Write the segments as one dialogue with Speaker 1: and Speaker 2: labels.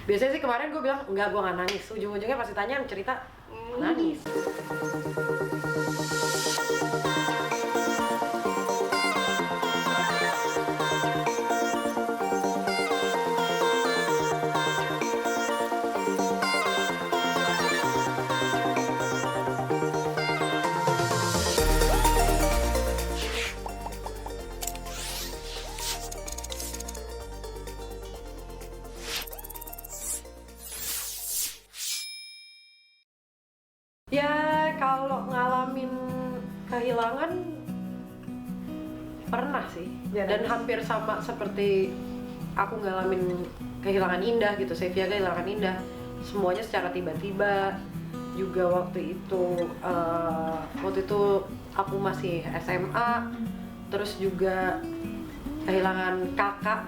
Speaker 1: Biasanya sih kemarin gue bilang enggak, gue nggak nangis. Ujung-ujungnya pasti tanya cerita nangis. Ya kalau ngalamin kehilangan pernah sih, dan hampir sama seperti aku ngalamin kehilangan Indah gitu. Sevia kehilangan Indah, semuanya secara tiba-tiba. Juga waktu itu aku masih SMA, terus juga kehilangan kakak.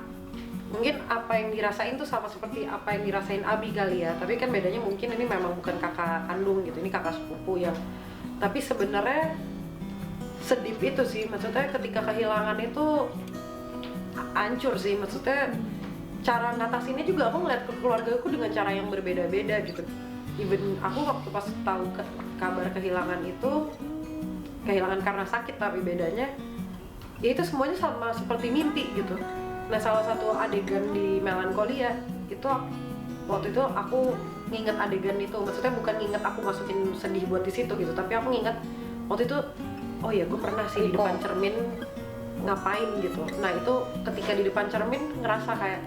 Speaker 1: Mungkin apa yang dirasain tuh sama seperti apa yang dirasain Abi kali ya, tapi kan bedanya mungkin ini memang bukan kakak kandung gitu, ini kakak sepupu yang, tapi sebenarnya sedih itu sih. Maksudnya ketika kehilangan itu hancur sih, maksudnya cara ngatasinnya juga aku ngeliat ke keluarga aku dengan cara yang berbeda-beda gitu. Even aku waktu pas tahu kabar kehilangan itu, kehilangan karena sakit, tapi bedanya ya itu semuanya sama seperti mimpi gitu. Nah, salah satu adegan di Melankolia itu waktu itu aku nginget adegan itu, maksudnya bukan nginget aku masukin sedih buat di situ gitu, tapi aku nginget waktu itu, oh ya gue pernah sih di depan cermin ngapain gitu. Nah itu ketika di depan cermin ngerasa kayak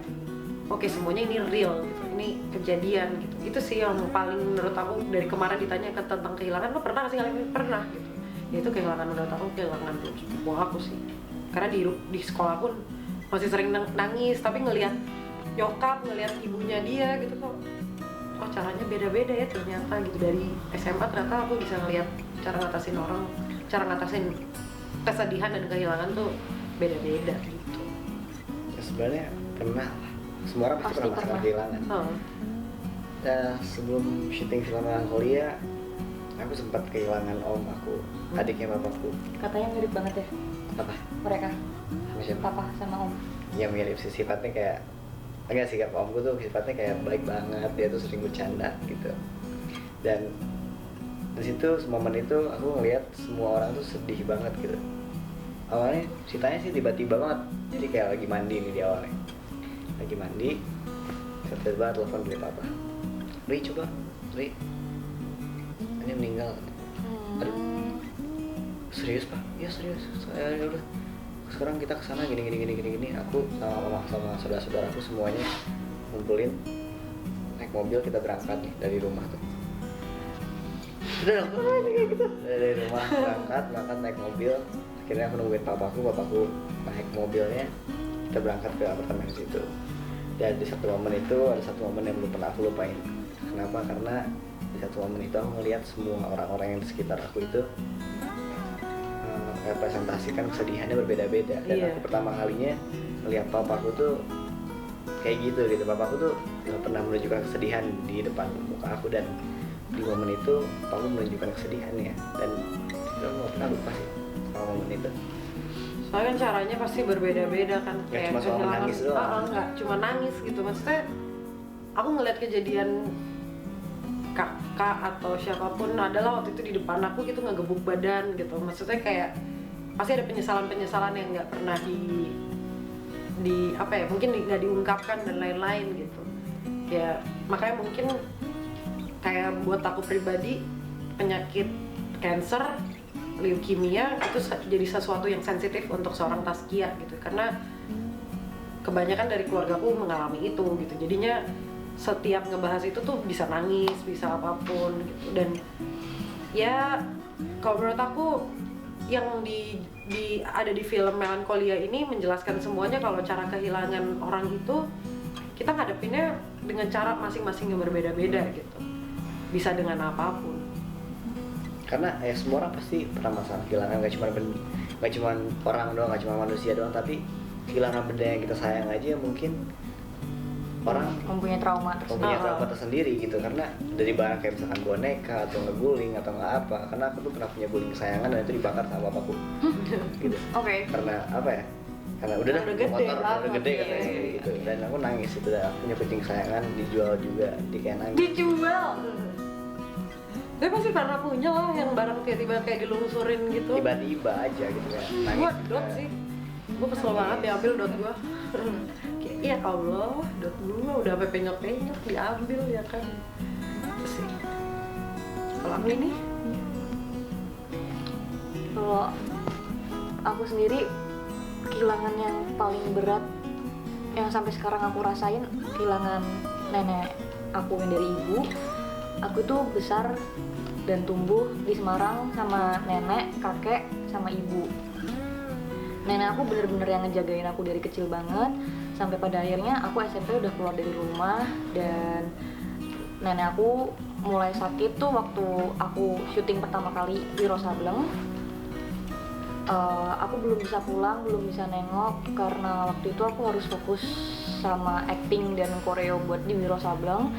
Speaker 1: oke, semuanya ini real gitu, ini kejadian gitu. Itu sih yang paling menurut aku dari kemarin ditanya tentang kehilangan, lo pernah gak sih ngalamin? Pernah gitu. Ya itu kehilangan, menurut aku kehilangan sepupu aku sih, karena di sekolah pun masih sering nangis, tapi ngelihat nyokap, ngelihat ibunya dia gitu kok, oh caranya beda-beda ya ternyata gitu. Dari SMA ternyata aku bisa ngelihat cara ngatasin orang, cara ngatasin kesedihan dan kehilangan tuh beda-beda gitu.
Speaker 2: Ya, sebenarnya pernah, semua orang pasti pernah merasakan kehilangan. Sebelum syuting film Melankolia, aku sempat kehilangan om aku, adiknya bapakku.
Speaker 3: Katanya mirip banget ya
Speaker 2: Apa?
Speaker 3: mereka,
Speaker 2: Sama siapa?
Speaker 3: papa sama om.
Speaker 2: Ya mirip sih, sifatnya kayak, enggak sih, kak omku tuh sifatnya kayak baik banget, dia tuh sering bercanda gitu. Dan di situ momen itu aku ngelihat semua orang tuh sedih banget gitu. Awalnya ceritanya sih tiba-tiba banget, jadi kayak lagi mandi nih di awalnya, lagi mandi, tiba-tiba telepon dari papa, Ri coba, Ri, ini meninggal. Aduh, serius pak? Ya serius. Saya ya udah, sekarang kita kesana gini. Aku sama mama sama saudara-saudaraku semuanya ngumpulin, naik mobil, kita berangkat nih dari rumah tuh. Udah kayak gitu. Dari rumah berangkat naik mobil. Akhirnya aku nungguin papaku naik mobilnya, kita berangkat ke apartemen situ. Dan di satu momen itu ada satu momen yang belum pernah aku lupain. Kenapa? Karena di satu momen itu aku ngelihat semua orang-orang yang di sekitar aku itu representasikan kesedihannya berbeda-beda. Dan aku pertama kalinya melihat papaku tuh kayak gitu. Papaku tuh gak pernah menunjukkan kesedihan di depan muka aku, dan di momen itu papaku menunjukkan kesedihannya, dan aku gak pernah lupa sih sama momen itu.
Speaker 1: Soalnya kan caranya pasti berbeda-beda kan,
Speaker 2: Gak cuma soal menangis doang.
Speaker 1: Nggak cuma nangis gitu, maksudnya aku ngeliat kejadian kakak atau siapapun adalah waktu itu di depan aku gitu ngegebuk badan gitu. Maksudnya kayak pasti ada penyesalan yang nggak pernah di apa ya, mungkin nggak diungkapkan dan lain-lain gitu ya. Makanya mungkin kayak buat aku pribadi, penyakit cancer, leukemia itu jadi sesuatu yang sensitif untuk seorang Taskia gitu, karena kebanyakan dari keluargaku mengalami itu gitu. Jadinya setiap ngebahas itu tuh bisa nangis, bisa apapun gitu. Dan ya kalau menurut aku yang ada di film Melankolia ini menjelaskan semuanya kalau cara kehilangan orang itu kita ngadepinnya dengan cara masing-masing yang berbeda-beda gitu. Bisa dengan apapun.
Speaker 2: Karena ya semua orang pasti pernah masalah kehilangan, gak cuma orang doang, gak cuma manusia doang, tapi kehilangan benda yang kita sayang aja mungkin orang
Speaker 3: mempunyai trauma
Speaker 2: tersendiri gitu. Karena dari barang kayak misalkan boneka atau ngeguling atau nggak apa, karena aku tuh pernah punya guling kesayangan dan itu dibakar sama bapakku gitu.
Speaker 3: Oke.
Speaker 2: Karena apa ya, karena udah dah
Speaker 1: Udah gede
Speaker 2: motor udah
Speaker 1: banget,
Speaker 2: gede
Speaker 1: iya.
Speaker 2: katanya kayak gitu. Dan aku nangis itu, dan aku punya kucing kesayangan dijual juga, di kayak nangis.
Speaker 1: Dijual. Tapi pasti pernah punya lah yang barang tiba-tiba kayak dilungsurin gitu.
Speaker 2: Tiba-tiba aja gitu kan, nangis.
Speaker 1: Gua dot sih. Gua kesel banget diambil dot gua. Kayak ya Allah, dot gua udah sampai penyok-penyok diambil ya kan. Itu sih. Kalau aku ini
Speaker 3: Kalau aku sendiri, kehilangan yang paling berat yang sampai sekarang aku rasain, kehilangan nenek aku yang dari ibu. Aku tuh besar dan tumbuh di Semarang sama nenek, kakek, sama ibu. Nenek aku bener-bener yang ngejagain aku dari kecil banget, sampai pada akhirnya aku SMP udah keluar dari rumah. Dan nenek aku mulai sakit tuh waktu aku syuting pertama kali di Rosableng. Aku belum bisa pulang, belum bisa nengok karena waktu itu aku harus fokus sama acting dan koreo buat di Wiro Sableng.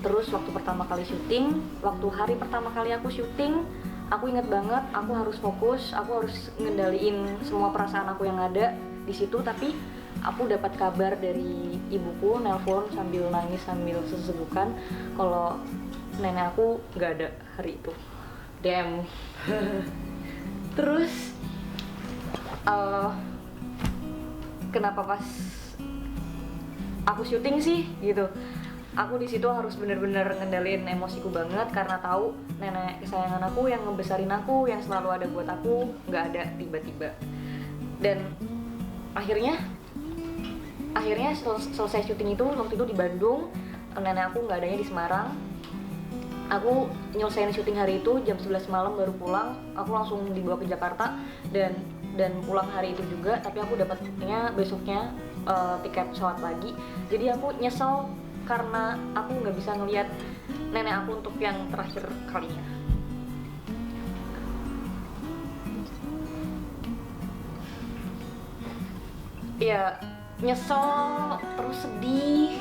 Speaker 3: Terus waktu pertama kali syuting, waktu hari pertama kali aku syuting, aku inget banget aku harus fokus, aku harus ngendaliin semua perasaan aku yang ada di situ. Tapi aku dapat kabar dari ibuku, nelpon sambil nangis sambil sesegukan kalau nenek aku nggak ada hari itu. Damn. Terus kenapa pas aku syuting sih gitu, aku di situ harus bener-bener ngendaliin emosiku banget karena tahu nenek kesayangan aku yang ngebesarin aku, yang selalu ada buat aku, nggak ada tiba-tiba. Dan akhirnya selesai syuting itu, waktu itu di Bandung, nenek aku nggak adanya di Semarang. Aku nyelesain syuting hari itu jam 11 malam baru pulang. Aku langsung dibawa ke Jakarta dan pulang hari itu juga. Tapi aku dapatnya besoknya tiket pesawat lagi. Jadi aku nyesel karena aku nggak bisa ngelihat nenek aku untuk yang terakhir kalinya. Ya nyesel, terus sedih,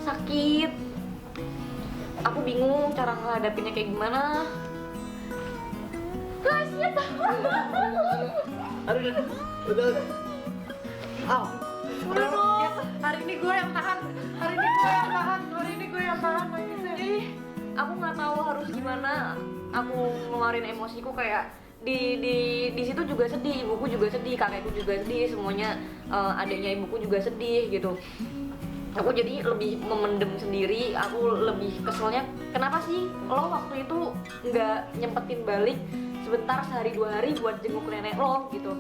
Speaker 3: sakit. Aku bingung cara ngadapinnya kayak gimana. Rahasia tahu.
Speaker 2: Aduh, udah.
Speaker 1: udah dong. Hari ini gue yang tahan. Hari ini gue yang tahan nangisnya.
Speaker 3: Jadi aku nggak tahu harus gimana. Aku ngeluarin emosiku kayak di situ juga sedih, ibuku juga sedih, kakekku juga sedih, semuanya adanya ibuku juga sedih gitu. Aku jadi lebih memendam sendiri, aku lebih keselnya kenapa sih lo waktu itu nggak nyempetin balik sebentar sehari 2 hari buat jenguk nenek lo gitu.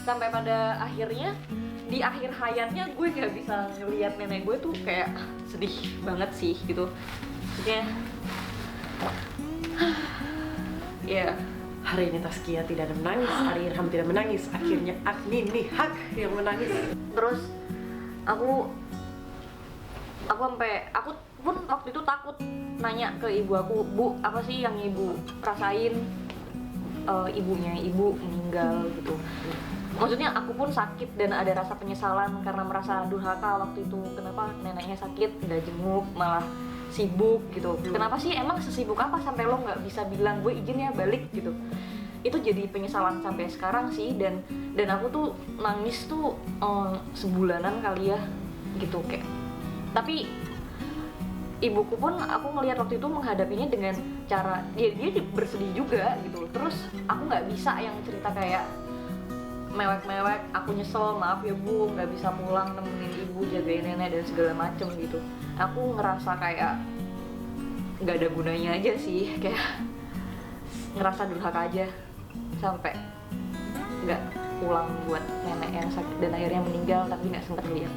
Speaker 3: Sampai pada akhirnya di akhir hayatnya gue nggak bisa ngelihat nenek gue tuh kayak sedih banget sih gitu. Maksudnya ya
Speaker 1: Hari ini Taskia tidak ada menangis, hari Irham tidak menangis. Akhirnya Agni Nihak yang menangis.
Speaker 3: terus aku pun waktu itu takut nanya ke ibu aku, Bu, apa sih yang ibu rasain ibunya ibu meninggal gitu. Maksudnya aku pun sakit dan ada rasa penyesalan karena merasa durhaka waktu itu. Kenapa neneknya sakit nggak jenguk, malah sibuk gitu. Kenapa sih, emang sesibuk apa sampai lo nggak bisa bilang gue izin ya balik gitu. Itu jadi penyesalan sampai sekarang sih. Dan aku tuh nangis tuh sebulanan kali ya gitu kayak. Tapi ibuku pun aku ngelihat waktu itu menghadapinya dengan cara dia bersedih juga gitu. Terus aku nggak bisa yang cerita kayak mewek-mewek, aku nyesel, maaf ya Bu, nggak bisa pulang nemenin ibu, jagain nenek dan segala macem gitu. Aku ngerasa kayak nggak ada gunanya aja sih, kayak ngerasa durhaka aja sampai nggak pulang buat nenek yang sakit dan akhirnya meninggal tapi nggak sempat lihat.